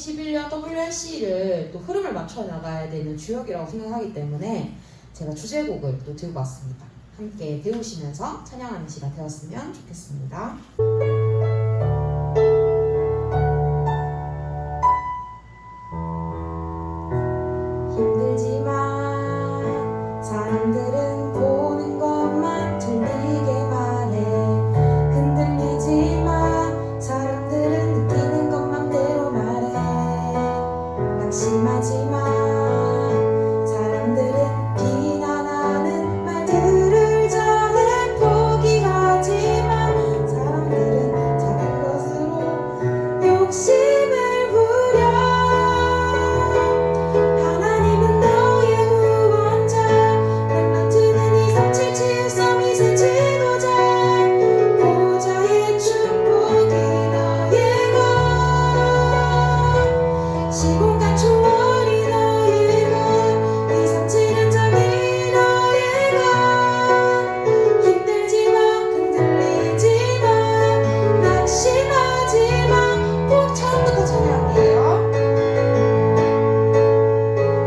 2021년 WRC를 또 흐름을 맞춰 나가야 되는 주역이라고 생각하기 때문에 제가 주제곡을 또 들고 왔습니다. 함께 배우시면서 찬양하는 시간 되었으면 좋겠습니다. 힘들지만 사람들은 보는 것만 들리게 말해. 흔들리지만 사람들은 느끼는 것만 대로 말해. 낙심하지만 사람들은 비난하는 말들을 전해. 포기하지만 사람들은 작은 것으로 욕심을 부려. 하나님은 너의 구원자. 렘넌트는 237 치유섬 2세 지도자. 보좌의 축복이 너의 것. 시공간 초월이 너의 것. 237 현장이 너의 것. 힘들지만 흔들리지만 낙심하지마. 꼭 처음부터 찬양이에요.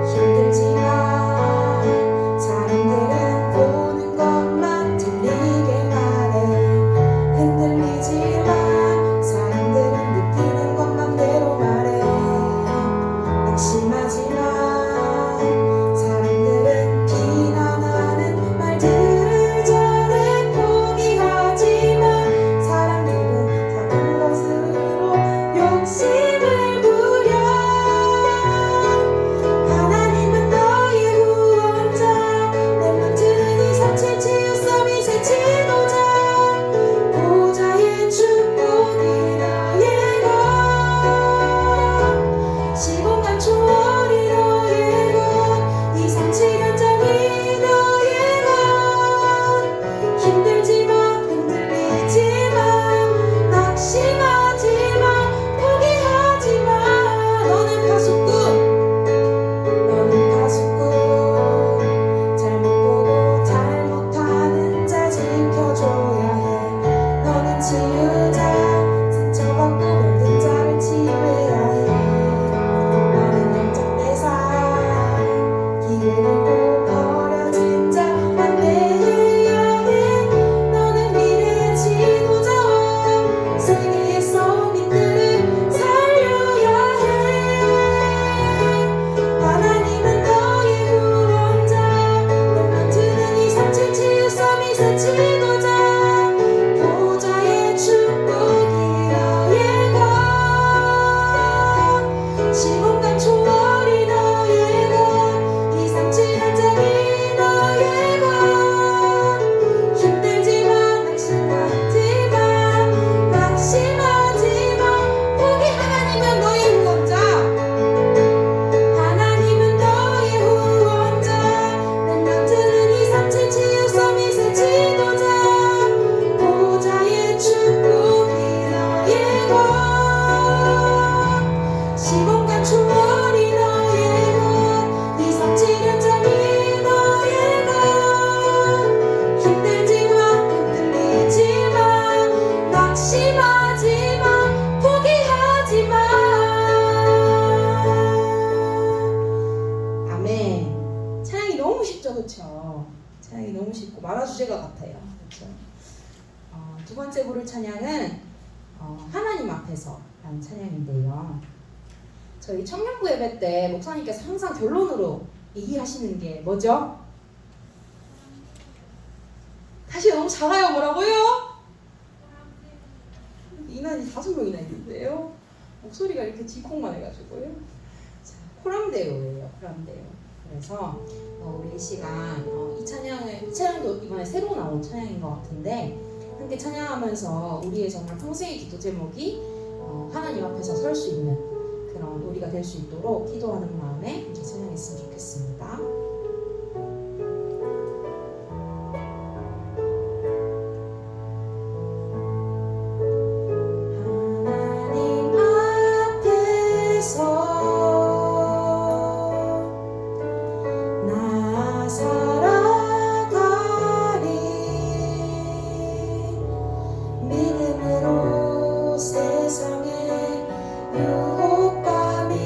힘들지만 사람들은 보는 것만 들리게 말해. 흔들리지만 사람들은 느끼는 것만 대로 말해. 낙심하지만 사람들은 비난하는 말들을 전해. 포기하지만 사람들은 작은 것으로 욕심을 부려. 하나님은 너의 구원자. 렘넌트는 237 치유섬 2세 지도자. 보좌의 축복이 너의 것. 시공간 초월이 너의 것. 237 현장이 너의 것. 힘들지만 흔들리지만 낙심하지마. 포기하지마. 너는 파수꾼. 너는 파수꾼. 잘못 보고 잘못하는 자 지켜줘야 해. 너는 치유자. 상처받고 병든 자를 치유해야 해. 나는 영적 대상. 길을 잃고 버려진 자 안내해야 해. 너는 미래의 지도자와 세계의 서밋들을 살려야 해. 하나님은 너의 구원자. 렘넌트는 237 치유섬 2세 지도자. 보좌의 축복이 너의 것. 시공간 초월이 너의 것. 237 현장이 너의 것. 힘들지만 낙심하지마. 포기. 하나님은 너의 구원자. 하나님은 너의 구원자. 렘넌트는 237 치유섬 2세 지도자. 보좌의 축복이 너의 것. 시공간 초월이 너의 것. 237 현장이 너의 것. 힘들지만 흔들리지만 낙심하지마. 포기하지마. 아멘. 찬양이 너무 쉽죠, 그쵸? 찬양이 너무 쉽고 만화 주제가 같아요, 그쵸? 두 번째 부를 찬양은 하나님 앞에서 라는 찬양인데요. 저희 청년부 예배 때 목사님께서 항상 결론으로 얘기하시는 게 뭐죠? 다시 너무 작아요. 뭐라고요? 인원이 5명이나 있는데요. 목소리가 이렇게 지콩만 해가지고요. 자, 코람데오예요. 코람데오. 그래서 우리 이 시간 이 찬양도 이번에 새로 나온 찬양인 것 같은데 함께 찬양하면서 우리의 정말 평생의 기도 제목이 하나님 앞에서 설 수 있는 그런 우리가 될 수 있도록 기도하는 마음에 함께 찬양했으면 좋겠습니다. 믿음으로 세상에 유혹감이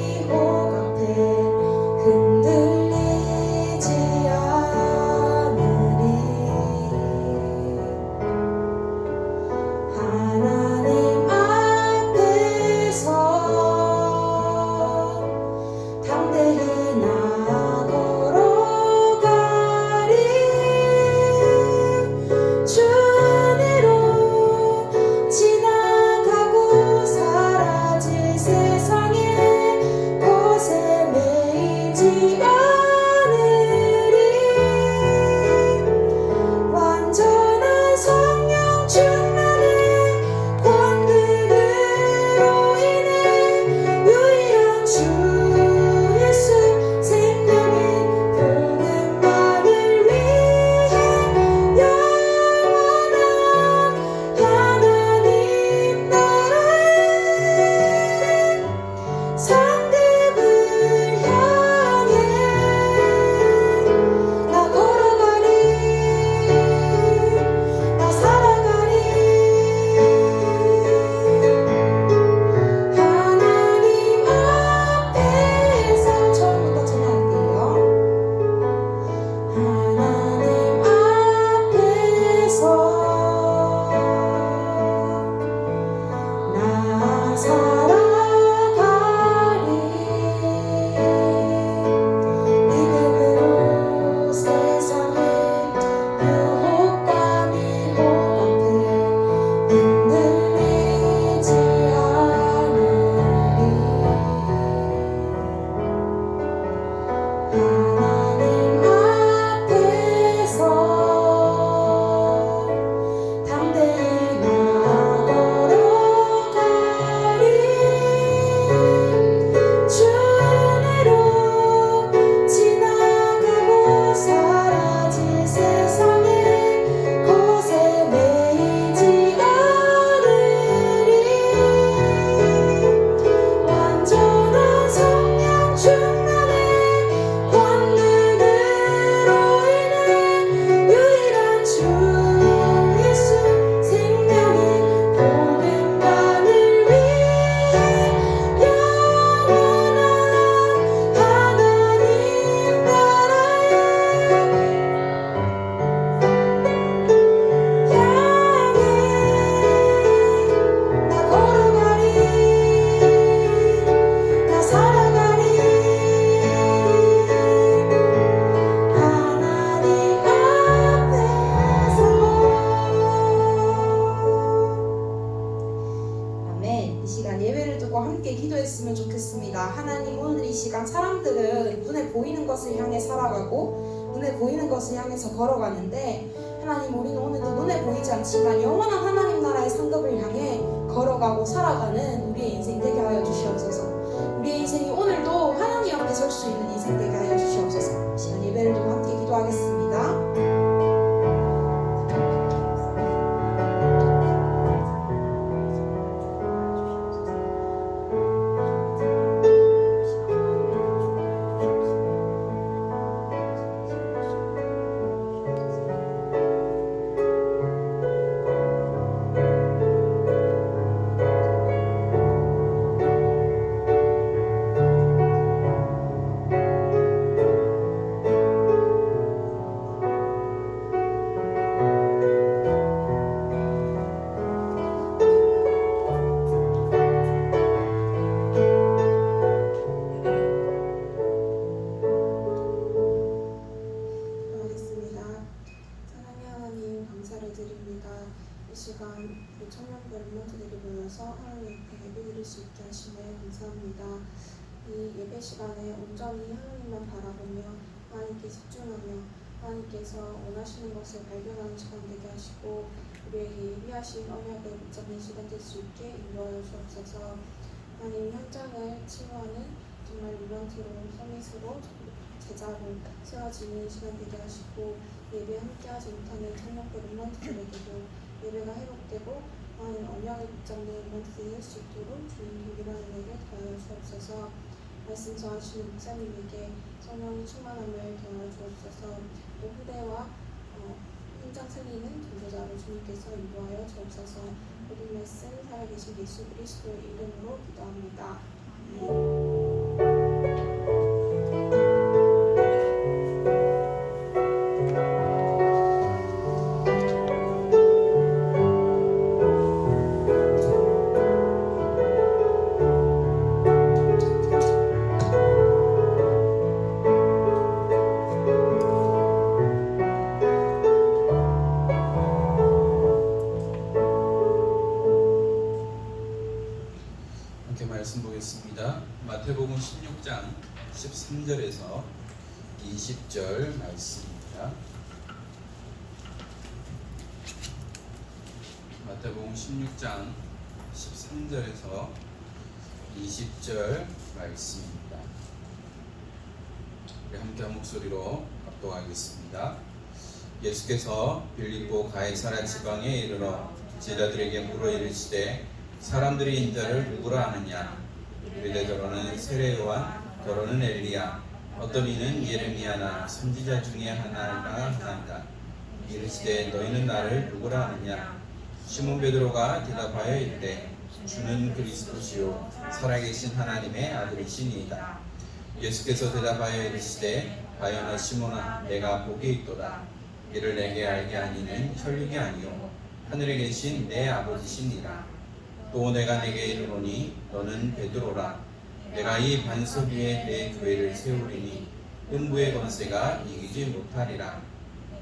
하나님 오늘 이 시간 사람들은 눈에 보이는 것을 향해 살아가고 눈에 보이는 것을 향해서 걸어가는데 하나님 우리는 오늘도 눈에 보이지 않지만 영원한 하나님 나라의 상급을 향해 걸어가고 살아가는 우리의 인생 되게 하여 주시옵소서. 우리의 인생이 오늘도 하나님 앞에 설 수 있는 인생 되게 하여 주시옵소서. 시간 예배를 좀 함께 기도하겠습니다. 이 시간 우리 청년들 랩런트들이 모여서 하나님 앞에 예배드릴 수 있게 하심에 감사합니다. 이 예배 시간에 온전히 하나님만 바라보며 하나님께 집중하며 하나님께서 원하시는 것을 발견하는 시간 되게 하시고 우리에게 예비하신 언약을 붙잡는 시간 될 수 있게 인도하여 주옵소서. 하나님 현장을 치유하는 정말 랩런트로 서밋으로 제자로 세워지는 시간 되게 하시고 예배 함께하지 못하는 청년들 랩런트들에게도 예배가 회복되고 하나님 언약을 붙잡는 랩런트들이 될 수 있도록 주님 동일한 은혜를 더하여 주옵소서. 말씀 전하시는 목사님에게 성령의 충만함을 더하여 주옵소서. 또 후대와 현장 살리는 전도자로 주님께서 인도하여 주옵소서. 모든 말씀 살아계신 예수 그리스도의 이름으로 기도합니다. 마태복음 16장 13절에서 20절 말씀입니다. 마태복음 16장 13절에서 20절 말씀입니다. 우리 함께 한 목소리로 합독하겠습니다. 예수께서 빌립보 가이사랴 지방에 이르러 제자들에게 물어 이르시되 사람들이 인자를 누구라 하느냐? 유대더러는 세례요한, 더러는 엘리야, 어떤 이는 예레미야나 선지자 중에 하나라 하나이다. 이르시되 너희는 나를 누구라 하느냐? 시몬 베드로가 대답하여 이르되 주는 그리스도시요 살아계신 하나님의 아들이시니이다. 예수께서 대답하여 이르시되 바요나 시몬아 내가 복이 있도다. 이를 내게 알게 하니는 혈육이 아니요 하늘에 계신 내 아버지시니라. 또 내가 내게 이르노니 너는 베드로라. 내가 이 반석 위에 내 교회를 세우리니 음부의 권세가 이기지 못하리라.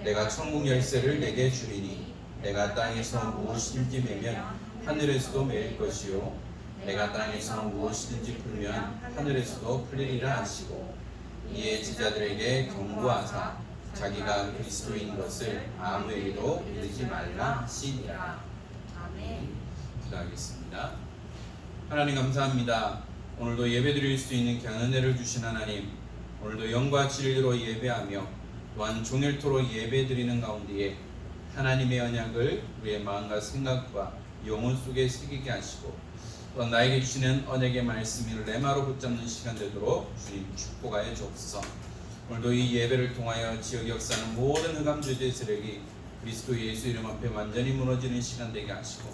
내가 천국 열쇠를 내게 주리니 내가 땅에서 무엇이든지 매면 하늘에서도 매일 것이요 내가 땅에서 무엇이든지 풀면 하늘에서도 풀리리라 하시고 이에 제자들에게 경고하사 자기가 그리스도인 것을 아무에게도 이르지 말라 하시니라. 아멘. 기도하겠습니다. 하나님 감사합니다. 오늘도 예배드릴 수 있는 귀한 은혜를 주신 하나님, 오늘도 영과 진리로 예배하며 또한 종일토록 예배드리는 가운데에 하나님의 언약을 우리의 마음과 생각과 영혼 속에 새기게 하시고 또한 나에게 주시는 언약의 말씀을 레마로 붙잡는 시간 되도록 주님 축복하여 주옵소서. 오늘도 이 예배를 통하여 지역 역사는 모든 흑암죄의 세력이 그리스도 예수 이름 앞에 완전히 무너지는 시간 되게 하시고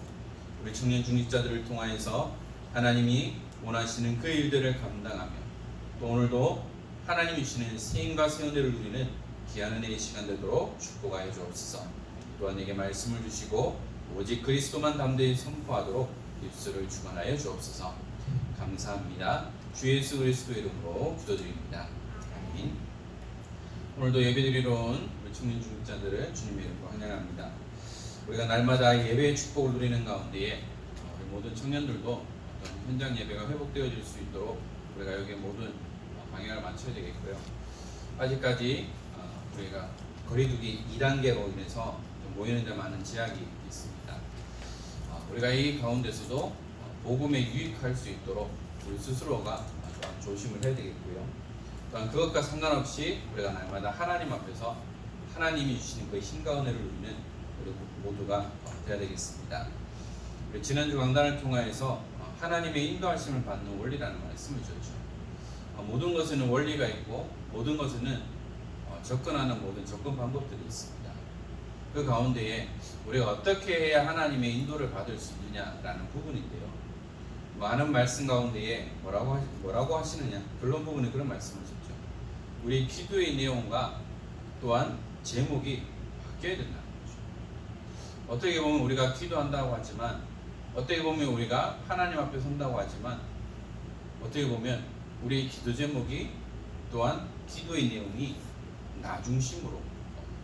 우리 청년 중직자들을 통하여서 하나님이 원하시는 그 일들을 감당하며 또 오늘도 하나님이 주시는 세임과 세운대를 누리는 귀한 은혜의 시간 되도록 축복하여 주옵소서. 또한 내게 말씀을 주시고 오직 그리스도만 담대히 선포하도록 입술을 주관하여 주옵소서. 감사합니다. 주 예수 그리스도 이름으로 기도드립니다. 아멘. 오늘도 예배드리러 온 우리 청년 중직자들을 주님의 이름으로 환영합니다. 우리가 날마다 예배의 축복을 누리는 가운데에 우리 모든 청년들도 현장 예배가 회복되어질 수 있도록 우리가 여기에 모든 방향을 맞춰야 되겠고요. 아직까지 우리가 거리두기 2단계로 인해서 좀 모이는 데 많은 제약이 있습니다. 우리가 이 가운데서도 복음에 유익할 수 있도록 우리 스스로가 또한 조심을 해야 되겠고요. 또한 그것과 상관없이 우리가 날마다 하나님 앞에서 하나님이 주시는 그 힘과 은혜를 누리는 우리 모두가 되어야 되겠습니다. 우리 지난주 강단을 통하여서 하나님의 인도하심을 받는 원리라는 말씀을 주셨죠. 모든 것에는 원리가 있고 모든 것에는 접근하는 모든 접근 방법들이 있습니다. 그 가운데에 우리가 어떻게 해야 하나님의 인도를 받을 수 있느냐라는 부분인데요. 많은 말씀 가운데에 뭐라고 하시느냐? 결론 부분에 그런 말씀을 하셨죠. 우리 기도의 내용과 또한 제목이 바뀌어야 된다는 거죠. 어떻게 보면 우리가 기도한다고 하지만, 어떻게 보면 우리가 하나님 앞에 선다고 하지만, 어떻게 보면 우리의 기도 제목이 또한 기도의 내용이 나 중심으로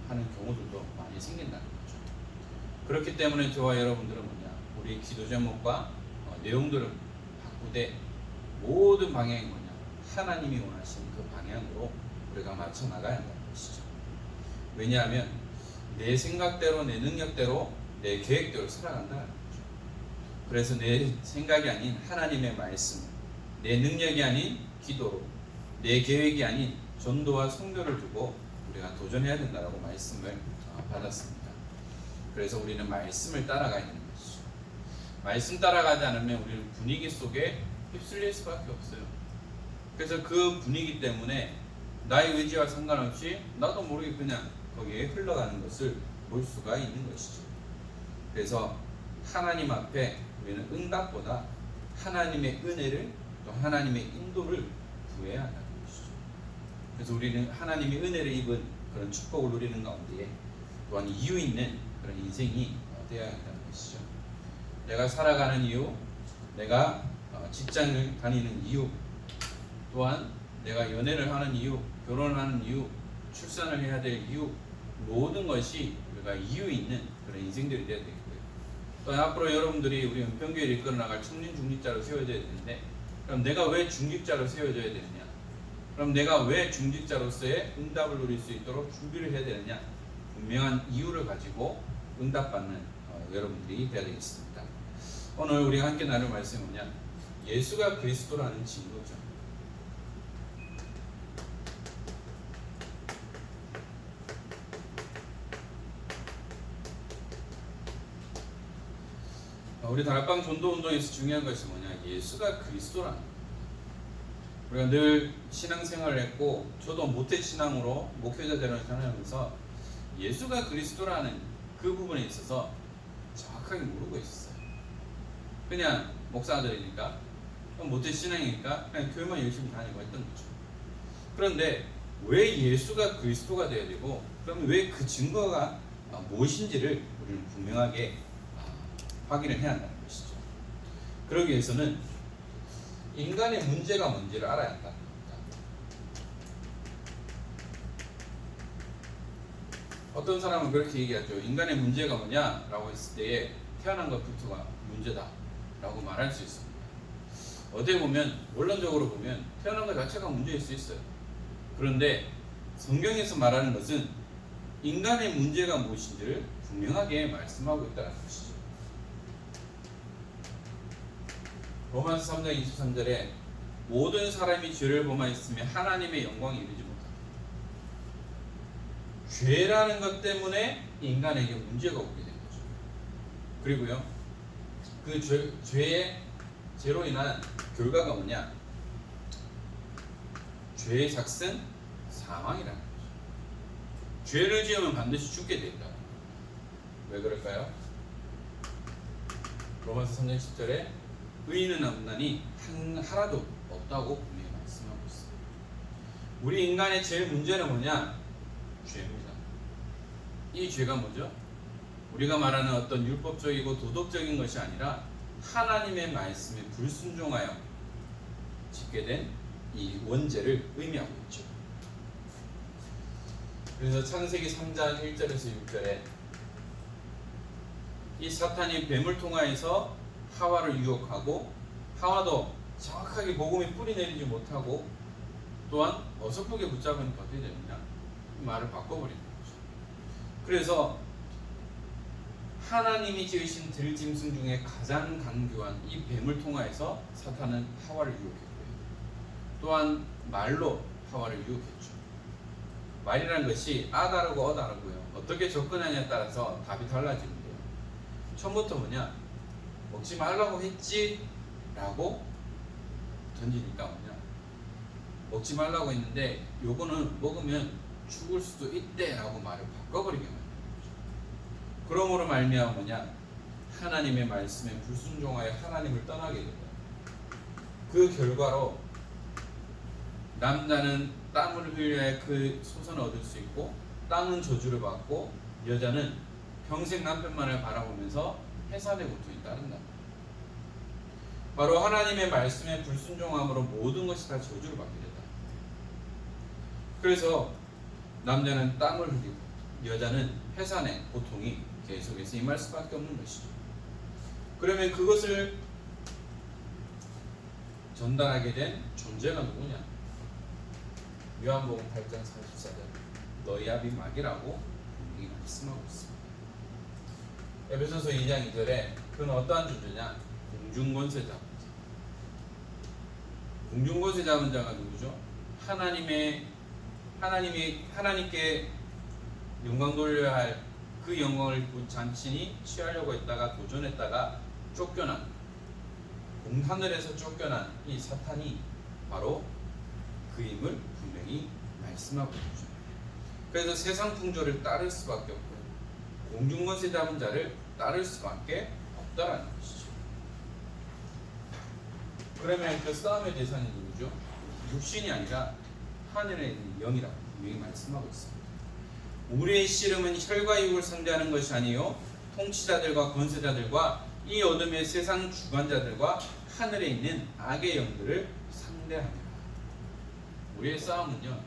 하는 경우들도 많이 생긴다는 거죠. 그렇기 때문에 저와 여러분들은 우리 기도 제목과 내용들을 바꾸되 모든 방향이 하나님이 원하시는 그 방향으로 우리가 맞춰 나가야 한다는 것이죠. 왜냐하면 내 생각대로, 내 능력대로, 내 계획대로 살아간다는 거죠. 그래서 내 생각이 아닌 하나님의 말씀, 내 능력이 아닌 기도로, 내 계획이 아닌 전도와 선교를 두고 우리가 도전해야 된다라고 말씀을 받았습니다. 그래서 우리는 말씀을 따라가야 되는 것이죠. 말씀 따라가지 않으면 우리는 분위기 속에 휩쓸릴 수밖에 없어요. 그래서 그 분위기 때문에 나의 의지와 상관없이 나도 모르게 그냥 거기에 흘러가는 것을 볼 수가 있는 것이죠. 그래서 하나님 앞에 우리는 응답보다 하나님의 은혜를 또 하나님의 인도를 구해야 한다는 것이죠. 그래서 우리는 하나님의 은혜를 입은 그런 축복을 누리는 가운데에 또한 이유 있는 그런 인생이 되어야 한다는 것이죠. 내가 살아가는 이유, 내가 직장을 다니는 이유, 또한 내가 연애를 하는 이유, 결혼을 하는 이유, 출산을 해야 될 이유, 모든 것이 우리가 이유 있는 그런 인생들이 되어야 되겠고요. 또한 앞으로 여러분들이 우리 은평교회를 이끌어 나갈 청년 중직자로 세워져야 되는데, 그럼 내가 왜 중직자로 세워져야 되느냐? 그럼 내가 왜 중직자로서의 응답을 누릴 수 있도록 준비를 해야 되느냐? 분명한 이유를 가지고 응답받는 여러분들이 되어야 되겠습니다. 오늘 우리가 함께 나눌 말씀은 뭐냐? 예수가 그리스도라는 증거죠. 우리 다락방 전도운동에서 중요한 것이 뭐냐? 예수가 그리스도라는 거예요. 우리가 늘 신앙생활을 했고, 저도 모태신앙으로 목회자들을 전하면서 예수가 그리스도라는 그 부분에 있어서 정확하게 모르고 있었어요. 그냥 목사들이니까, 모태신앙이니까 그냥 교회만 열심히 다니고 했던 거죠. 그런데 왜 예수가 그리스도가 되어야 되고, 그럼 왜 그 증거가 무엇인지를 우리는 분명하게 확인을 해야 한다는 것이죠. 그러기 위해서는 인간의 문제가 뭔지를 알아야 한다는 겁니다. 어떤 사람은 그렇게 얘기하죠. 인간의 문제가 뭐냐라고 했을 때에 태어난 것부터가 문제다라고 말할 수 있습니다. 어떻게 보면 원론적으로 보면 태어난 것 자체가 문제일 수 있어요. 그런데 성경에서 말하는 것은 인간의 문제가 무엇인지를 분명하게 말씀하고 있다는 것이죠. 로마서 3장 23절에 모든 사람이 죄를 범하였으며 하나님의 영광에 이르지 못한다. 죄라는 것 때문에 인간에게 문제가 오게 된 거죠. 그리고요, 그 죄로 인한 결과가 뭐냐? 죄의 삭은 사망이라는 거죠. 죄를 지으면 반드시 죽게 된다. 왜 그럴까요? 로마서 3장 10절에 의인은 없나니 하나도 없다고 분명히 말씀하고 있습니다. 우리 인간의 제일 문제는 뭐냐? 죄입니다. 이 죄가 뭐죠? 우리가 말하는 어떤 율법적이고 도덕적인 것이 아니라 하나님의 말씀에 불순종하여 짓게 된 이 원죄를 의미하고 있죠. 그래서 창세기 3장 1절에서 6절에 이 사탄이 뱀을 통하여서 하와를 유혹하고 하와도 정확하게 복음이 뿌리 내리지 못하고 또한 어설프게 붙잡으니까 어떻게 됩니까? 말을 바꿔버리는 거죠. 그래서 하나님이 지으신 들짐승 중에 가장 강교한 이 뱀을 통하여서 사탄은 하와를 유혹했고요. 또한 말로 하와를 유혹했죠. 말이라는 것이 아다르고 어다르고요. 어떻게 접근하냐에 따라서 답이 달라지는데요. 처음부터 뭐냐? 먹지 말라고 했지? 라고 던지니까 뭐냐? 먹지 말라고 했는데 요거는 먹으면 죽을 수도 있대 라고 말을 바꿔버리게 만드는 거죠. 그러므로 말미암아 뭐냐? 하나님의 말씀에 불순종하여 하나님을 떠나게 된다. 그 결과로 남자는 땀을 흘려야 그 소선을 얻을 수 있고 땅은 저주를 받고 여자는 평생 남편만을 바라보면서 해산의 고통이 따른다. 바로 하나님의 말씀에 불순종함으로 모든 것이 다 저주를 받게 된다. 그래서 남자는 땀을 흘리고 여자는 해산의 고통이 계속해서 임할 수밖에 없는 것이죠. 그러면 그것을 전달하게 된 존재가 누구냐? 요한복음 8장 44절 너희 아비 마귀라고 분명히 말씀하고 있습니다. 에베소서 2장 2절에 그는 어떠한 존재냐? 공중권세 잡은 자. 공중권세 잡은 자가 누구죠? 하나님께 영광 돌려야 할 그 영광을 잔치니 취하려고 했다가 도전했다가 쫓겨난 하늘에서 쫓겨난 이 사탄이 바로 그임을 분명히 말씀하고 있죠. 그래서 세상 풍조를 따를 수밖에 없고 공중권세 잡은 자를 따를 수밖에 없다라는 것이죠. 그러면 그 싸움의 대상이 누구죠? 육신이 아니라 하늘에 있는 영이라고 분명히 말씀하고 있습니다. 우리의 씨름은 혈과 육을 상대하는 것이 아니요 통치자들과 권세자들과 이 어둠의 세상 주관자들과 하늘에 있는 악의 영들을 상대합니다. 우리의 싸움은요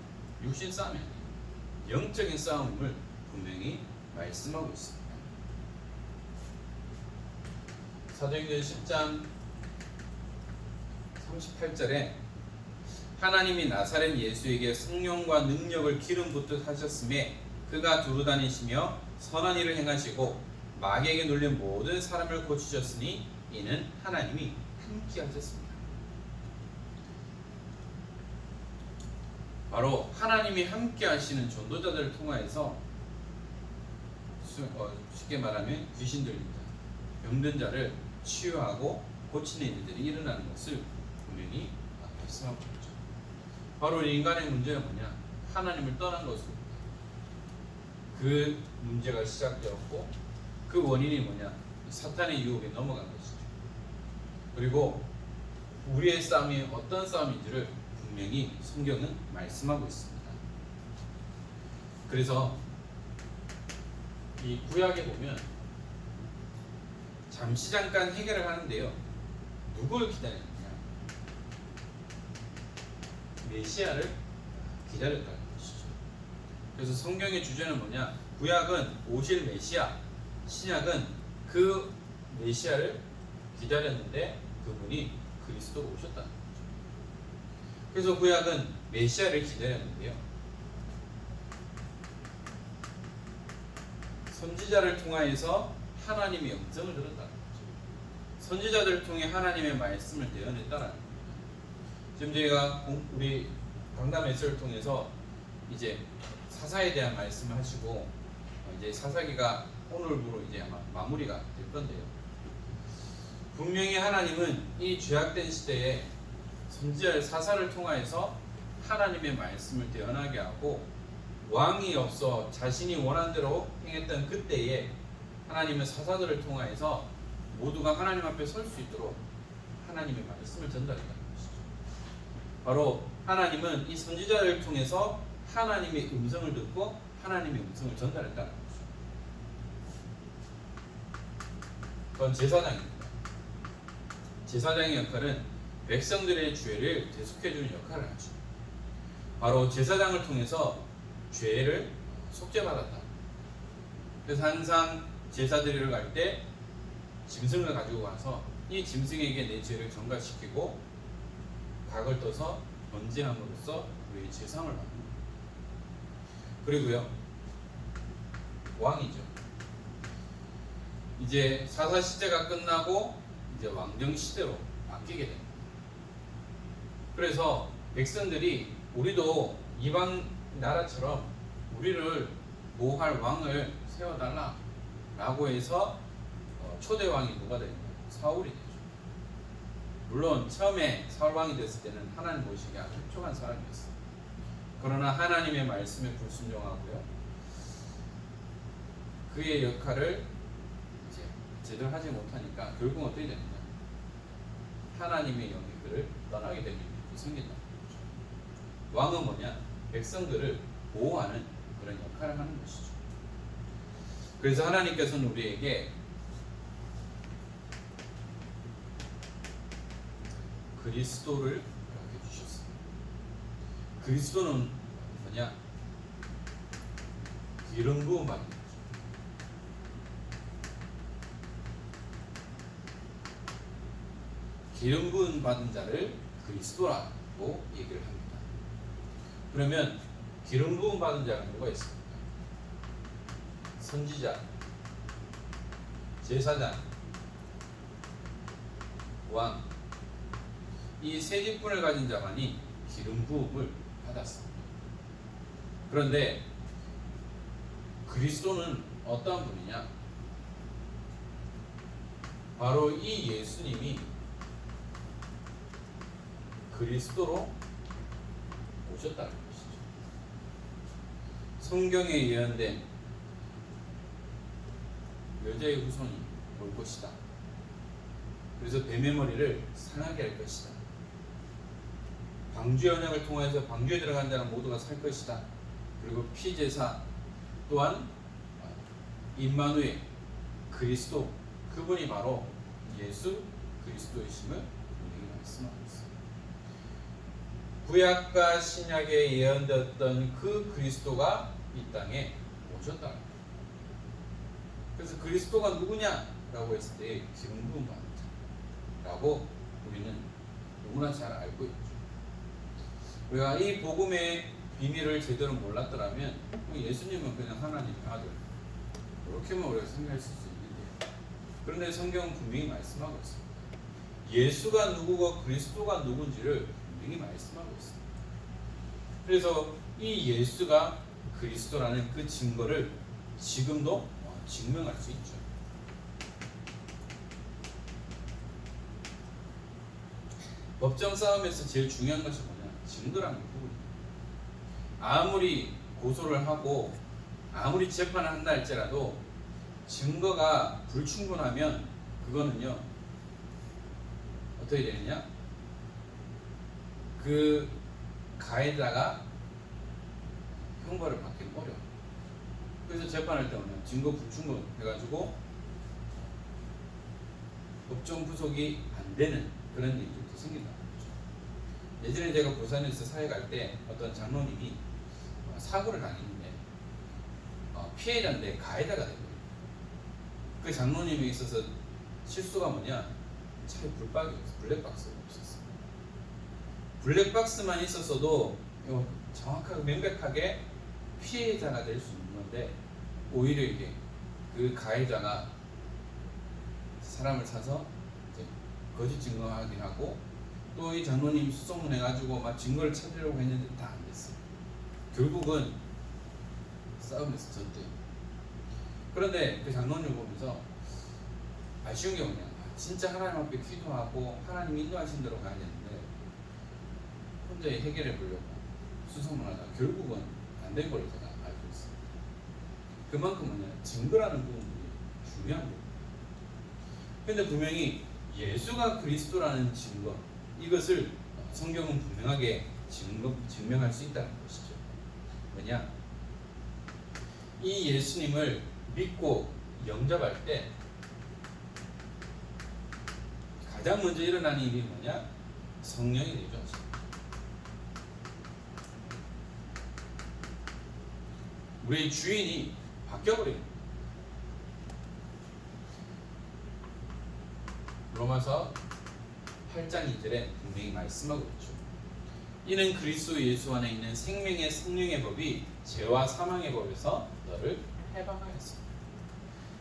육신 싸움이 아니에요. 영적인 싸움을 분명히 말씀하고 있습니다. 사도행전 10장 38절에 하나님이 나사렛 예수에게 성령과 능력을 기름 붓듯 하셨음에 그가 두루 다니시며 선한 일을 행하시고 마귀에게 눌린 모든 사람을 고치셨으니 이는 하나님이 함께 하셨습니다. 바로 하나님이 함께 하시는 전도자들을 통하여서 쉽게 말하면 귀신 들린 자, 병든 자를 치유하고 고치는 일들이 일어나는 것을 분명히 말씀하고 있죠. 바로 인간의 문제는 뭐냐? 하나님을 떠난 것으로 그 문제가 시작되었고 그 원인이 뭐냐? 사탄의 유혹에 넘어간 것이죠. 그리고 우리의 싸움이 어떤 싸움인지를 분명히 성경은 말씀하고 있습니다. 그래서 이 구약에 보면 잠시 잠깐 해결을 하는데요. 누구를 기다렸느냐? 메시아를 기다렸다는 것이죠. 그래서 성경의 주제는 뭐냐? 구약은 오실 메시아, 신약은 그 메시아를 기다렸는데 그분이 그리스도로 오셨다는 거죠. 그래서 구약은 메시아를 기다렸는데요. 선지자를 통하여서 하나님의 음성을 들었다는 거죠. 선지자들을 통해 하나님의 말씀을 대언했다는 겁니다. 지금 저희가 우리 강남 S를 통해서 이제 사사에 대한 말씀을 하시고 이제 사사기가 오늘부로 이제 아마 마무리가 될 건데요. 분명히 하나님은 이 죄악된 시대에 선지자 사사를 통하여서 하나님의 말씀을 대언하게 하고 왕이 없어 자신이 원한 대로 행했던 그때에 하나님은 사사들을 통하여서 모두가 하나님 앞에 설 수 있도록 하나님의 말씀을 전달했다는 것이죠. 바로 하나님은 이 선지자를 통해서 하나님의 음성을 듣고 하나님의 음성을 전달했다는 것이죠. 그건 제사장입니다. 제사장의 역할은 백성들의 죄를 대속해주는 역할을 하죠. 바로 제사장을 통해서 죄를 속죄받았다. 그래서 항상 제사 드리러 갈 때 짐승을 가지고 와서 이 짐승에게 내 죄를 전가시키고 각을 떠서 번제함으로써 우리의 제상을 받는 거예요. 그리고요, 왕이죠. 이제 사사 시대가 끝나고 이제 왕정 시대로 바뀌게 됩니다. 그래서 백성들이 우리도 이방 나라처럼 우리를 보호할 왕을 세워달라라고 해서 초대 왕이 누가 됩니까? 사울이 되죠. 물론 처음에 사울 왕이 됐을 때는 하나님 보시기에 아주 흡족한 사람이었어요. 그러나 하나님의 말씀에 불순종하고요, 그의 역할을 이제 제대로 하지 못하니까 결국 어떻게 됩니까? 하나님의 영이 그를 떠나게 되는 일이 생긴다. 왕은 뭐냐? 백성들을 보호하는 그런 역할을 하는 것이죠. 그래서 하나님께서는 우리에게 그리스도를 허락해 주셨습니다. 그리스도는 뭐냐? 기름 부음 받는 거죠. 기름 부음 받은 자를 그리스도라고 얘기를 합니다. 그러면 기름 부음 받은 자가 누가 있습니까? 선지자, 제사장, 왕, 이 세 직분을 가진 자만이 기름 부음을 받았습니다. 그런데 그리스도는 어떠한 분이냐? 바로 이 예수님이 그리스도로 오셨다는 것이죠. 성경에 예언된 여자의 후손이 올 것이다. 그래서 뱀의 머리를 상하게 할 것이다. 방주의 언약을 통해서 방주에 들어간 자는 모두가 살 것이다. 그리고 피제사 또한 임마누엘 그리스도, 그분이 바로 예수 그리스도이심을 우리에게 말씀하고 있습니다. 구약과 신약에 예언되었던 그 그리스도가 이 땅에 오셨다. 그래서 그리스도가 누구냐라고 했을 때 기름 부음 받는 자라고 우리는 누구나 잘 알고 있죠. 우리가 이 복음의 비밀을 제대로 몰랐더라면 예수님은 그냥 하나님의 아들 이렇게만 우리가 생각할 수 있는데, 그런데 성경은 분명히 말씀하고 있습니다. 예수가 누구고 그리스도가 누군지를 분명히 말씀하고 있습니다. 그래서 이 예수가 그리스도라는 그 증거를 지금도 증명할 수 있죠. 법정 싸움에서 제일 중요한 것이 뭐냐? 증거라는 부분입니다. 아무리 고소를 하고 아무리 재판을 한다 할지라도 증거가 불충분하면 그거는요 어떻게 되느냐? 그 가해자가 형벌을 받기는 어려워. 그래서 재판할 때 뭐냐? 증거 불충분 해가지고 법정 구속이 안 되는 그런 일들도 생긴다는 거죠. 예전에 제가 부산에서 사회 갈 때 어떤 장로님이 사고를 당했는데 피해자인데 가해자가 된 거예요. 그 장로님에 있어서 실수가 뭐냐? 차에 블랙박스가 없었어요. 블랙박스만 있었어도 정확하게 명백하게 피해자가 될 수 있는 건데, 오히려 이게 그 가해자가 사람을 사서 이제 거짓 증거하게 하고, 또 이 장로님 수소문 해가지고 막 증거를 찾으려고 했는데 다 안 됐어요. 결국은 싸움에서 졌대요. 그런데 그 장로님 보면서 아쉬운 게 뭐냐? 진짜 하나님 앞에 기도하고 하나님 인도하신 대로 가야 되는데 혼자 해결해 보려고 수소문하다가 결국은 안 된 걸로 제가 알고 있어요. 그만큼 뭐냐? 증거라는 부분이 중요한 부분. 그런데 분명히 예수가 그리스도라는 증거, 이것을 성경은 분명하게 증명할 수 있다는 것이죠. 뭐냐? 이 예수님을 믿고 영접할 때 가장 먼저 일어나는 일이 뭐냐? 성령이 내주어집니다. 우리의 주인이 바뀌어버립니다. 로마서 8장 2절에 분명히 말씀하고 있죠. 이는 그리스도 예수 안에 있는 생명의 성령의 법이 죄와 사망의 법에서 너를 해방하였습니다.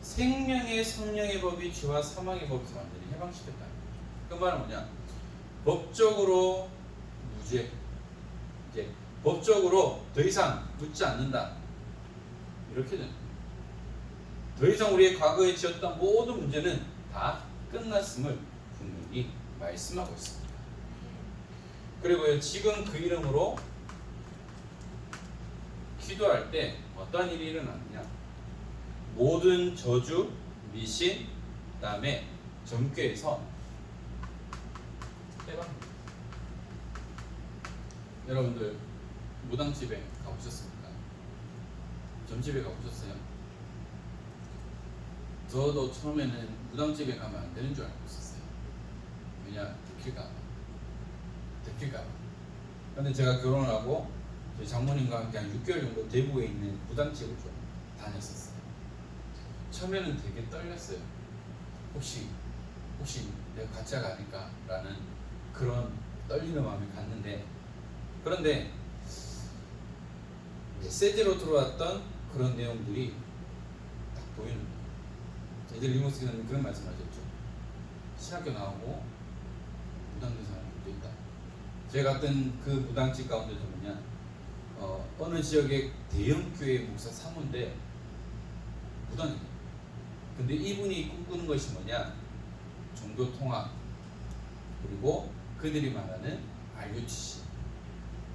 생명의 성령의 법이 죄와 사망의 법에서 완전히 해방시켰다. 그 말은 뭐냐? 법적으로 무죄, 이제 법적으로 더 이상 묻지 않는다. 이렇게 됩니다. 더 이상 우리의 과거에 지었던 모든 문제는 다 끝났음을 분명히 말씀하고 있습니다. 그리고 지금 그 이름으로 기도할 때 어떤 일이 일어나느냐? 모든 저주, 미신, 그 다음에 점괘에서 빼박니다. 여러분들 무당집에 가보셨습니까? 점집에 가보셨어요? 저도 처음에는 무당집에 가면 안 되는 줄 알고 있었어요. 왜냐? 들킬까봐. 근데 제가 결혼을 하고 저희 장모님과 함께 한 6개월 정도 대구에 있는 무당집을 좀 다녔었어요. 처음에는 되게 떨렸어요. 혹시 내가 가짜가 아닐까? 라는 그런 떨리는 마음이 갔는데, 그런데 메시지로 들어왔던 그런 내용들이 딱 보이는 거예요. 이제 리모스는 그런 말씀하셨죠. 신학교 나오고 무당된 사람들도 있다. 제가 갔던 그 무당집 가운데서 뭐냐, 어느 지역의 대형 교회 목사 사모인데 무당이에요. 근데 이분이 꿈꾸는 것이 뭐냐, 종교 통합, 그리고 그들이 말하는 RUTC,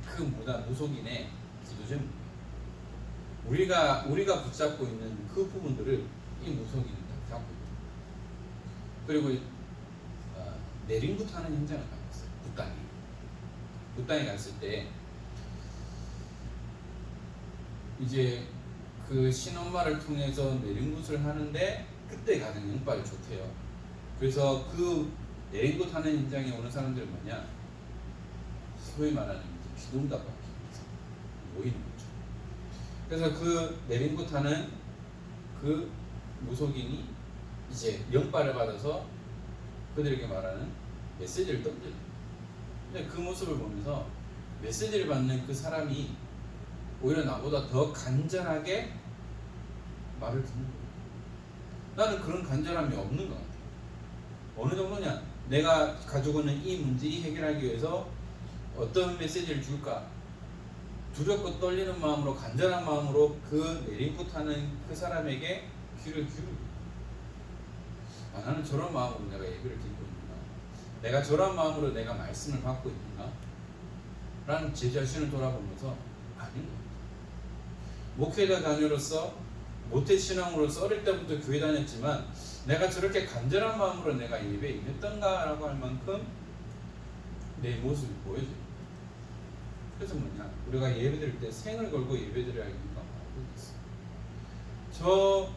그 무속인의 기도제입니다. 우리가 붙잡고 있는 그 부분들을 이 무속인은 다 잡고 있다. 그리고 내림부 타는 현장을 가봤어요. 굿당에 갔을 때 이제 그 신엄마를 통해서 내림굿을 하는데 그때 가장 영빨이 좋대요. 그래서 그 내림굿 하는 현장에 오는 사람들은 뭐냐, 소위 말하는 기도응답 받기 위해서 모이는 거죠. 그래서 그 내림굿 하는 그 무속인이 이제 영빨을 받아서 그들에게 말하는 메시지를 던져요. 근데 그 모습을 보면서 메시지를 받는 그 사람이 오히려 나보다 더 간절하게 말을 듣는 거예요. 나는 그런 간절함이 없는 것 같아요. 어느 정도냐, 내가 가지고 있는 이 문제 해결하기 위해서 어떤 메시지를 줄까, 두렵고 떨리는 마음으로, 간절한 마음으로 그 내림굿하는 그 사람에게 귀를 기울이고, 나는 저런 마음으로 내가 예배를 드리고 있는가, 내가 저런 마음으로 내가 말씀을 받고 있는가 라는 제 자신을 돌아보면서 아닌 것 같아요. 목회자 자녀로서, 모태신앙으로서 어릴 때부터 교회 다녔지만 내가 저렇게 간절한 마음으로 내가 예배에 임했던가 라고 할 만큼 내 모습이 보여져요. 그래서 뭐냐, 우리가 예배드릴 때 생을 걸고 예배드려야 하니까 하고 있어요. 저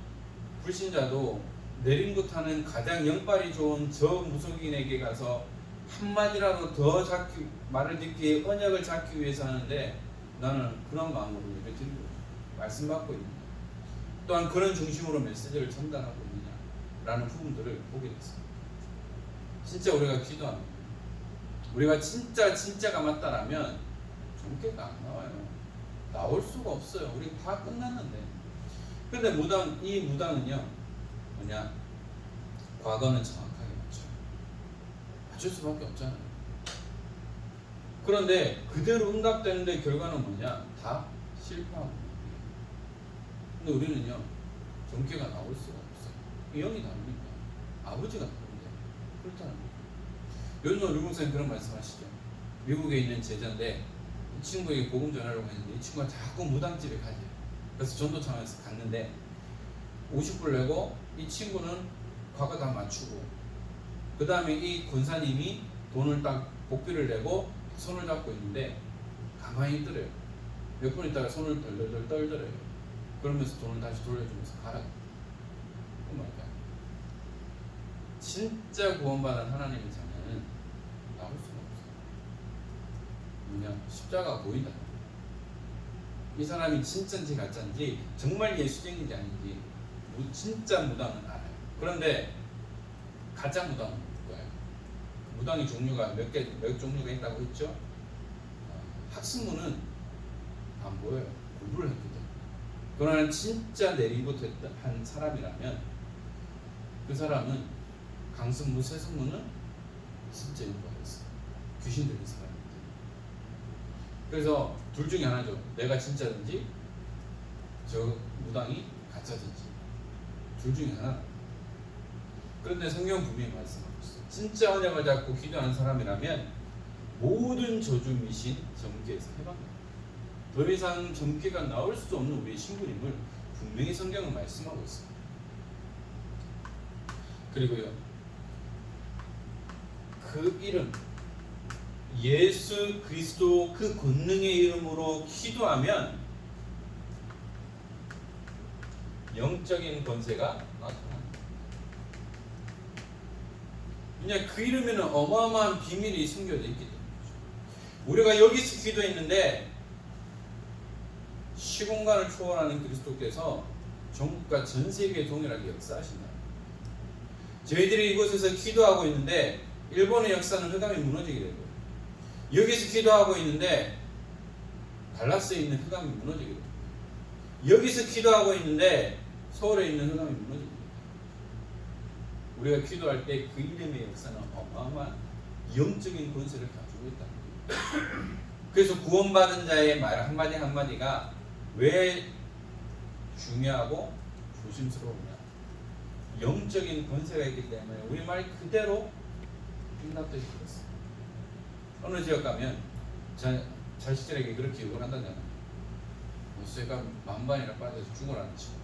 불신자도 내림굿하는 가장 영빨이 좋은 저 무속인에게 가서 한마디라도 더 말을 듣기에 언약을 잡기 위해서 하는데, 나는 그런 마음으로 예배 드리고 말씀 받고 있느냐, 또한 그런 중심으로 메시지를 전달하고 있느냐 라는 부분들을 보게 됐어요. 진짜 우리가 기도하면, 우리가 진짜가 맞다라면 종교가 안 나와요. 나올 수가 없어요. 우리 다 끝났는데. 근데 이 무당은요 뭐냐, 과거는 정확하게 맞춰요. 맞출 수밖에 없잖아요. 그런데 그대로 응답되는데 결과는 뭐냐, 다 실패하고. 근데 우리는요, 종교가 나올 수가 없어요. 영이 다르니까, 아버지가 다른데 그렇다는 거예요. 요즘 류목사님 그런 말씀하시죠. 미국에 있는 제자인데 이 친구에게 복음 전하려고 했는데 이 친구가 자꾸 무당집에 가죠. 그래서 전도청에서 갔는데 50불 내고 이 친구는 과거 다 맞추고, 그 다음에 이 권사님이 돈을 딱 복비를 내고 손을 잡고 있는데 가만히 있더래요. 몇 분 있다가 손을 덜덜덜 떨더래요. 그러면서 돈을 다시 돌려주면서 가라고. 그 말이야. 진짜 구원받은 하나님의 자녀는 나올 수가 없어요. 뭐냐, 십자가가 보인다. 이 사람이 진짜인지 가짜인지, 정말 예수쟁인지 아닌지 진짜 무당은 알아요. 그런데 가짜 무당은 뭐예요? 무당의 종류가 몇 종류가 있다고 했죠? 학습문은 안 보여요. 공부를 했거든. 그러나 진짜 내리부터 한 사람이라면 그 사람은 강습문, 세습문은 진짜 연구하겠어. 귀신 들린 사람이거든. 그래서 둘 중에 하나죠. 내가 진짜든지 저 무당이 가짜든지 둘 중에 하나. 그런데 성경 분명히 말씀하고 있어요. 진짜 언약을 잡고 기도하는 사람이라면 모든 저주 미신 점괘에서 해방됩니다. 더 이상 점괘가 나올 수 없는 우리의 신부님을 분명히 성경은 말씀하고 있습니다. 그리고요, 그 이름 예수 그리스도 그 권능의 이름으로 기도하면 영적인 권세가 나타납니다. 그냥 그 이름에는 어마어마한 비밀이 숨겨져 있기 때문이죠. 우리가 여기서 기도했는데 시공간을 초월하는 그리스도께서 전국과 전 세계에 동일하게 역사하신다. 저희들이 이곳에서 기도하고 있는데 일본의 역사는 흑암이 무너지게 되고, 여기서 기도하고 있는데 달라스에 있는 흑암이 무너지게 되고, 여기서 기도하고 있는데 서울에 있는 흑암이 무너지게 됩니다. 우리가 기도할 때 그 이름의 역사는 어마어마한 영적인 권세를 가지고 있다. 그래서 구원받은 자의 말 한마디 한마디가 왜 중요하고 조심스러우냐, 영적인 권세가 있기 때문에 우리 말 그대로 응답되게 되었습니다. 어느 지역 가면 자식들에게 그렇게 욕을 한다면 쇠가 만반이나 빠져서 죽으라는 친구,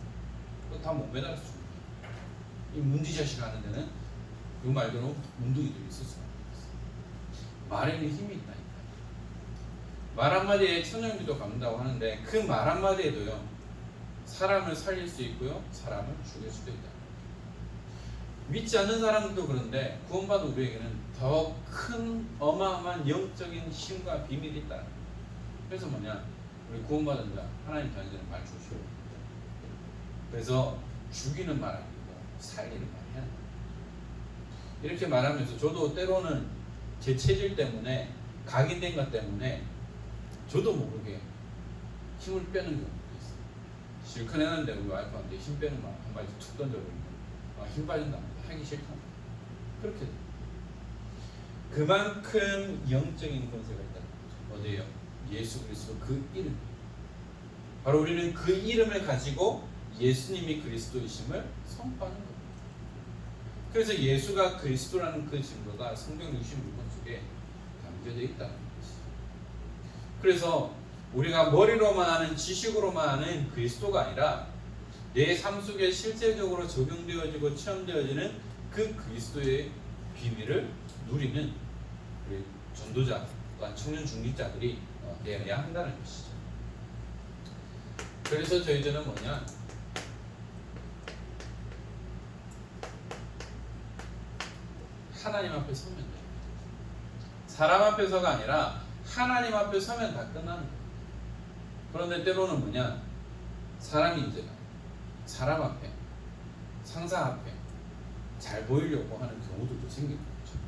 그거 다 못 매달아서 죽습니다. 이 문지자식 하는 데는 그 말대로 문둥이들이 있을 수가 없어요. 말에는 힘이 있다니까. 말 한마디에 천연기도 갚는다고 하는데 그 말 한마디에도요, 사람을 살릴 수 있고요, 사람을 죽일 수도 있다. 믿지 않는 사람들도 그런데 구원받은 우리에게는 더 큰 어마어마한 영적인 힘과 비밀이 있다. 그래서 뭐냐, 우리 구원받은 자 하나님 자녀들은 말 조심해야 됩니다. 그래서 죽이는 말 아니고 살리는 말 해야 됩니다. 이렇게 말하면서 저도 때로는 제 체질 때문에, 각인된 것 때문에 저도 모르게 힘을 빼는 경우도 있어요. 실컷 했는데 우리 와이프한테 힘 빼는 말 한 마디 툭 던져버리면 힘 빠진다, 하기 싫다, 그렇게 돼요. 그만큼 영적인 권세가 있다는 거죠. 어디에요? 예수 그리스도 그 이름. 바로 우리는 그 이름을 가지고 예수님이 그리스도이심을 선포하는 겁니다. 그래서 예수가 그리스도라는 그 증거가 성경 66권 속에 담겨져 있다는 거죠. 그래서 우리가 머리로만 아는, 지식으로만 아는 그리스도가 아니라 내 삶 속에 실제적으로 적용되어지고 체험되어지는 그 그리스도의 비밀을 누리는 우리 전도자 또한 청년 중직자들이 되어야 한다는 것이죠. 그래서 저희들은 뭐냐, 하나님 앞에 서면 돼요. 사람 앞에서가 아니라 하나님 앞에 서면 다 끝나는 거예요. 그런데 때로는 뭐냐, 사람이 이제 사람 앞에, 상사 앞에 잘 보이려고 하는 경우들도 생기는 거죠.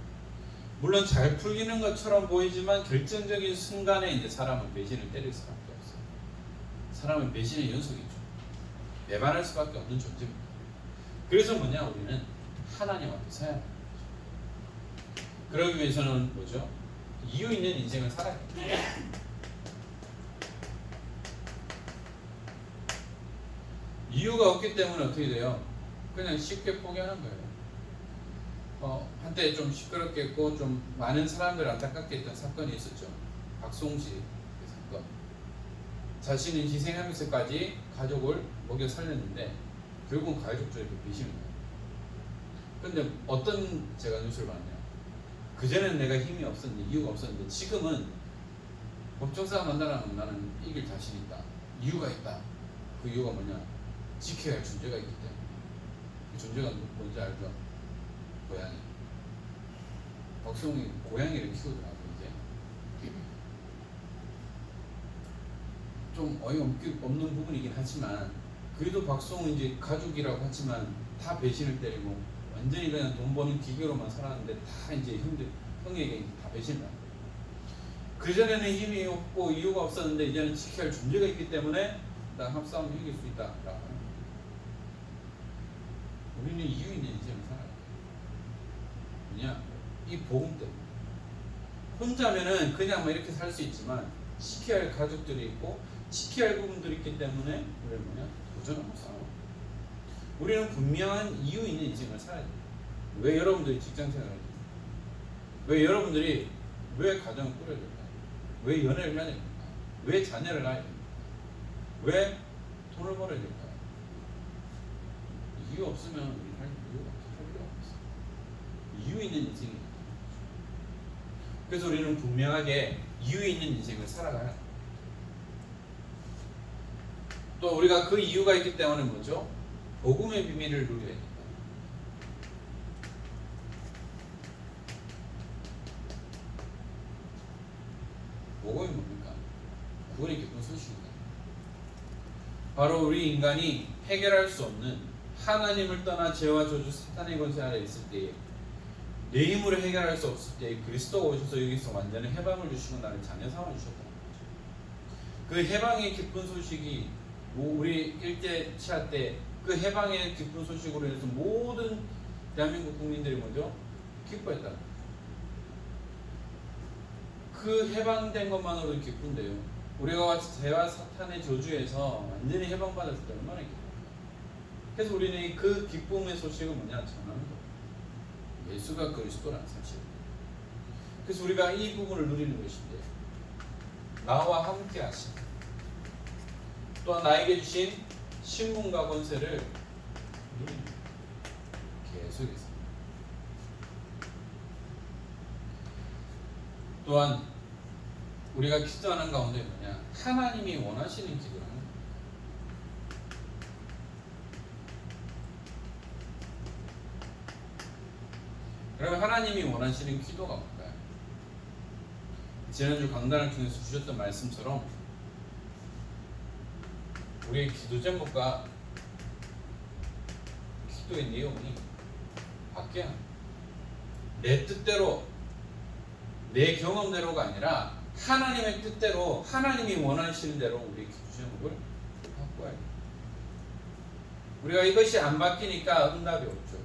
물론 잘 풀리는 것처럼 보이지만 결정적인 순간에 이제 사람은 배신을 때릴 수밖에 없어요. 사람은 배신의 연속이죠. 배반할 수밖에 없는 존재입니다. 그래서 뭐냐, 우리는 하나님 앞에 서야 합니다. 그러기 위해서는 뭐죠? 이유 있는 인생을 살아야 됩니다. 이유가 없기 때문에 어떻게 돼요? 그냥 쉽게 포기하는 거예요. 한때 좀 시끄럽게 했고 좀 많은 사람들 안타깝게 했던 사건이 있었죠. 박송식 사건. 자신은 희생하면서까지 가족을 먹여 살렸는데 결국은 가족들에게 배신을 해요. 근데 어떤 제가 뉴스를 봤냐, 그전에는 내가 힘이 없었는데, 이유가 없었는데 지금은 법정싸움 한다면 나는 이길 자신 있다, 이유가 있다. 그 이유가 뭐냐, 지켜야 할 존재가 있기 때문에. 그 존재가 뭔지 알죠? 고양이. 박수홍이 고양이를 키우더라고. 이제 좀 어이없는 부분이긴 하지만 그래도 박수홍은 이제 가족이라고 하지만 다 배신을 때리고 완전히 그냥 돈 버는 기계로만 살았는데 다 이제 형에게 다 배신을 한 거예요. 그전에는 힘이 없고 이유가 없었는데 이제는 지켜야 할 존재가 있기 때문에 나 합싸움을 이길 수 있다 라고 하는 거예요. 우리는 이유 있는 인생을 살아야 돼요. 왜냐? 이 복음 때문에. 혼자면은 그냥 뭐 이렇게 살 수 있지만 지켜야 할 가족들이 있고 지켜야 할 부분들이 있기 때문에 우리는 뭐냐? 도전하고 싸워. 우리는 분명한 이유 있는 인생을 살아야 돼요. 왜 여러분들이 직장생활을 해요? 왜 여러분들이 왜 가정을 꾸려야 될까요? 왜 연애를 해야 됩니까? 왜 자녀를 낳아야 됩니까? 왜 돈을 벌어야 될까요? 이유 없으면 우리 할 이유가 없어요. 할 필요가 없어요. 이유 있는 인생이. 그래서 우리는 분명하게 이유 있는 인생을 살아가야 합니다. 또 우리가 그 이유가 있기 때문에 뭐죠? 복음의 비밀을 누려야 됩니다. 복음이 뭡니까? 구원의 기쁜 소식입니다. 바로 우리 인간이 해결할 수 없는 하나님을 떠나 죄와 저주 사탄의 권세 아래 있을 때에 내 힘으로 해결할 수 없을 때에 그리스도가 오셔서 여기서 완전히 해방을 주시고 나를 자녀 삼아 주셨다는 거죠. 그 해방의 기쁜 소식이 우리 일제 치하 때 그 해방의 기쁜 소식으로 인해서 모든 대한민국 국민들이 먼저 기뻐했다는 거죠. 그 해방된 것만으로도 기쁜데요. 우리가 죄와 사탄의 저주에서 완전히 해방받았을 때 얼마나 기뻐요. 그래서 우리는 그 기쁨의 소식을 뭐냐 전하는 거예요. 예수가 그리스도라는 사실. 그래서 우리가 이 부분을 누리는 것인데 나와 함께 하신 또한 나에게 주신 신분과 권세를 누리는 거예요. 계속해서. 또한 우리가 기도하는 가운데 뭐냐 하나님이 원하시는 기도를 하는 거예요. 그러면 하나님이 원하시는 기도가 뭘까요? 지난주 강단을 통해서 주셨던 말씀처럼 우리의 기도 제목과 기도의 내용이 바뀌어야 합니다. 내 뜻대로 내 경험대로가 아니라 하나님의 뜻대로 하나님이 원하시는 대로 우리의 기도 제목을 바꿔야 돼요. 우리가 이것이 안 바뀌니까 응답이 없죠.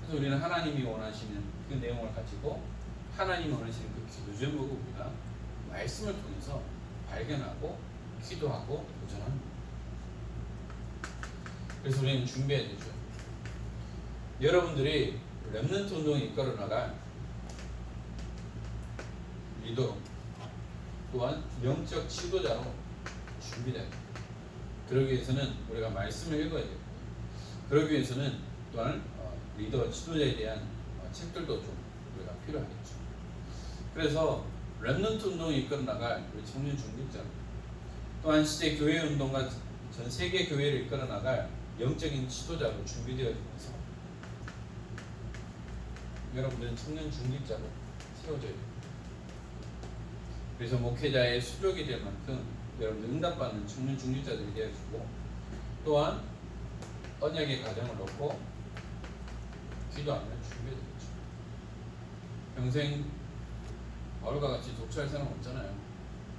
그래서 우리는 하나님이 원하시는 그 내용을 가지고 하나님이 원하시는 그 기도 제목을 우리가 말씀을 통해서 발견하고 기도하고 도전합니다. 그래서 우리는 준비해야 되죠. 여러분들이 렘넌트 운동에 이끌어 나갈 리더로 또한 영적 지도자로 준비돼야 됩니다. 그러기 위해서는 우리가 말씀을 읽어야 됩니다. 그러기 위해서는 또한 리더 지도자에 대한 책들도 좀 우리가 필요하겠죠. 그래서 렘넌트 운동에 이끌어 나갈 우리 청년 중직자 또한 시대 교회 운동과 전 세계 교회를 이끌어 나갈 영적인 지도자로 준비되어 있면서 여러분들은 청년 중직자로 세워져야 됩니다. 그래서 목회자의 수족이 될 만큼 여러분들 응답받는 청년 중직자들이 되어주고 또한 언약의 가정을 얻고 기도하면 준비되겠죠. 평생 바울과 같이 독처할 사람 없잖아요.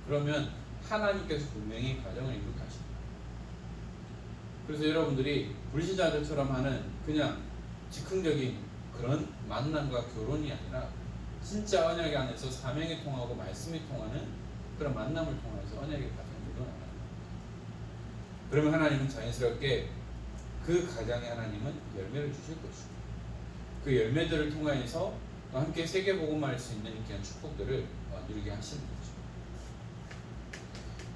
그러면 하나님께서 분명히 가정을 이루게 하십니다. 그래서 여러분들이 불신자들처럼 하는 그냥 즉흥적인 그런 만남과 결혼이 아니라 진짜 언약의 안에서 사명이 통하고 말씀이 통하는 그런 만남을 통해서 언약의 가정을 이루어나가는 거예요. 그러면 하나님은 자연스럽게 그 가정에 하나님은 열매를 주실 것이고 그 열매들을 통하여서 함께 세계복음화할 수 있는 귀한 축복들을 누리게 하시는 거죠.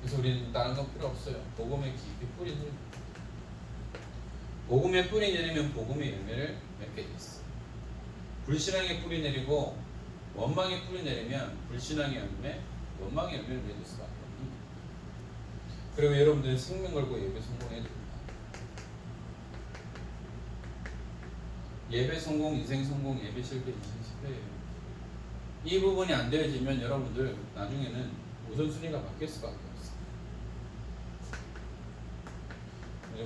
그래서 우리는 다른 건 필요 없어요. 복음의 깊이 뿌리 내립니다. 복음의 뿌리 내리면 복음의 열매를 맺게 돼 있어요. 불신앙의 뿌리 내리고 원망의 뿌리 내리면 불신앙의 열매, 원망의 열매를 맺을 수밖에 없습니다. 그리고 여러분들은 생명 걸고 예배 성공해야 됩니다. 예배 성공, 인생 성공, 예배 실패, 인생 실패예요. 이 부분이 안 되어지면 여러분들 나중에는 우선순위가 바뀔 수밖에 없어요.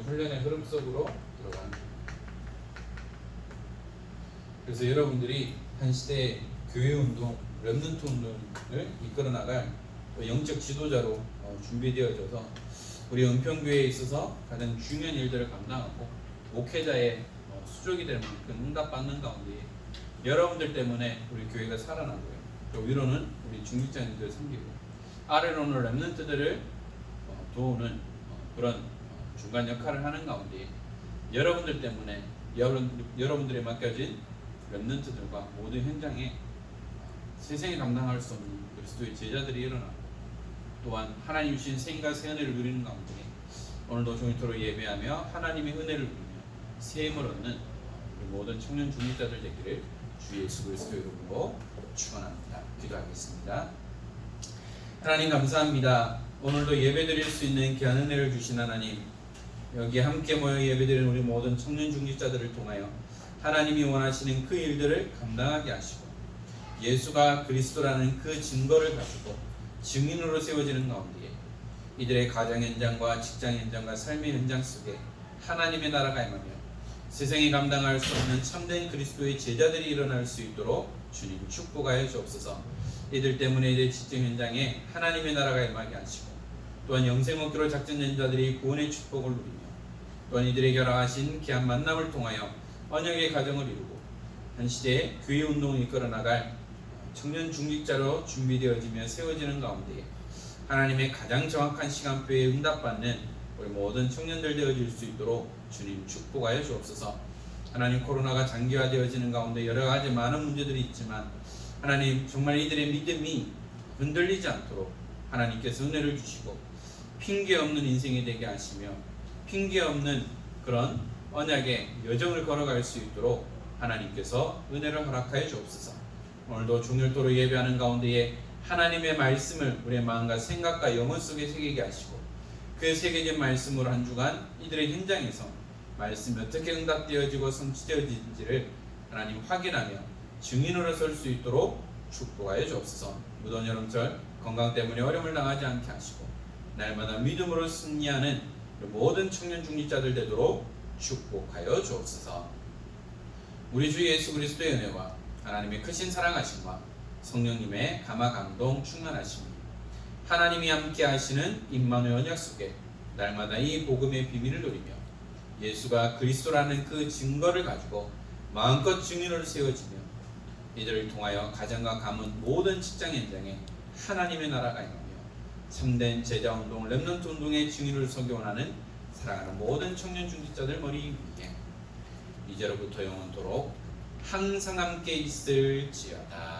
훈련의 흐름 속으로 들어가는 거예요. 그래서 여러분들이 한 시대의 교회 운동, 렘넌트 운동을 이끌어 나갈 영적 지도자로 준비되어져서 우리 은평교회에 있어서 가장 중요한 일들을 감당하고 목회자의 수족이 될 만큼 응답받는 가운데 여러분들 때문에 우리 교회가 살아나고요. 또 위로는 우리 중직자님들 섬기고 아래로는 렘넌트들을 도우는 그런 중간 역할을 하는 가운데 여러분들 때문에 여러분들에 맡겨진 렘넌트들과 모든 현장에 세상에 감당할 수 없는 그리스도의 제자들이 일어나고 또한 하나님 주신 생과 새 은혜를 누리는 가운데 오늘도 종일토록 예배하며 하나님의 은혜를 누리며 새 힘을 얻는 우리 모든 청년 중직자들 되기를 주 예수 그리스도 이름으로 축원합니다. 기도하겠습니다. 하나님 감사합니다. 오늘도 예배드릴 수 있는 귀한 은혜를 주신 하나님, 여기 함께 모여 예배드리는 우리 모든 청년 중직자들을 통하여 하나님이 원하시는 그 일들을 감당하게 하시고 예수가 그리스도라는 그 증거를 가지고 증인으로 세워지는 가운데 이들의 가정 현장과 직장 현장과 삶의 현장 속에 하나님의 나라가 임하며 세상이 감당할 수 없는 참된 그리스도의 제자들이 일어날 수 있도록 주님 축복하여 주옵소서. 이들 때문에 이들 직장 현장에 하나님의 나라가 임하게 하시고 또한 영생 얻기로 작정된 자들이 구원의 축복을 누리며 또한 이들에게 허락하신 귀한 만남을 통하여 언약의 가정을 이루고 한 시대에 교회 운동을 이끌어 나갈 청년 중직자로 준비되어지며 세워지는 가운데 하나님의 가장 정확한 시간표에 응답받는 우리 모든 청년들 되어질 수 있도록 주님 축복하여 주옵소서. 하나님, 코로나가 장기화되어지는 가운데 여러 가지 많은 문제들이 있지만 하나님, 정말 이들의 믿음이 흔들리지 않도록 하나님께서 은혜를 주시고 핑계 없는 인생이 되게 하시며 핑계 없는 그런 언약의 여정을 걸어갈 수 있도록 하나님께서 은혜를 허락하여 주옵소서. 오늘도 종일토록 예배하는 가운데에 하나님의 말씀을 우리의 마음과 생각과 영혼 속에 새기게 하시고 그 새겨진 말씀으로 한 주간 이들의 현장에서 말씀이 어떻게 응답되어지고 성취되어진지를 하나님 확인하며 증인으로 설 수 있도록 축복하여 주옵소서. 무더운 여름철 건강 때문에 어려움을 당하지 않게 하시고 날마다 믿음으로 승리하는 모든 청년 중직자들 되도록 축복하여 주옵소서. 우리 주 예수 그리스도의 은혜와 하나님의 크신 사랑하심과 성령님의 감화 감동 충만하심이 하나님이 함께 하시는 임마누엘 언약 속에 날마다 이 복음의 비밀을 누리며 예수가 그리스도라는 그 증거를 가지고 마음껏 증인으로 세워지며 이들을 통하여 가정과 가문 모든 직장 현장에 하나님의 나라가 임하며 참된 제자 운동, 렘넌트 운동의 증인을 서기 원하는 사랑하는 모든 청년 중직자들 머리 위에 이제로부터 영원토록 항상 함께 있을지어다.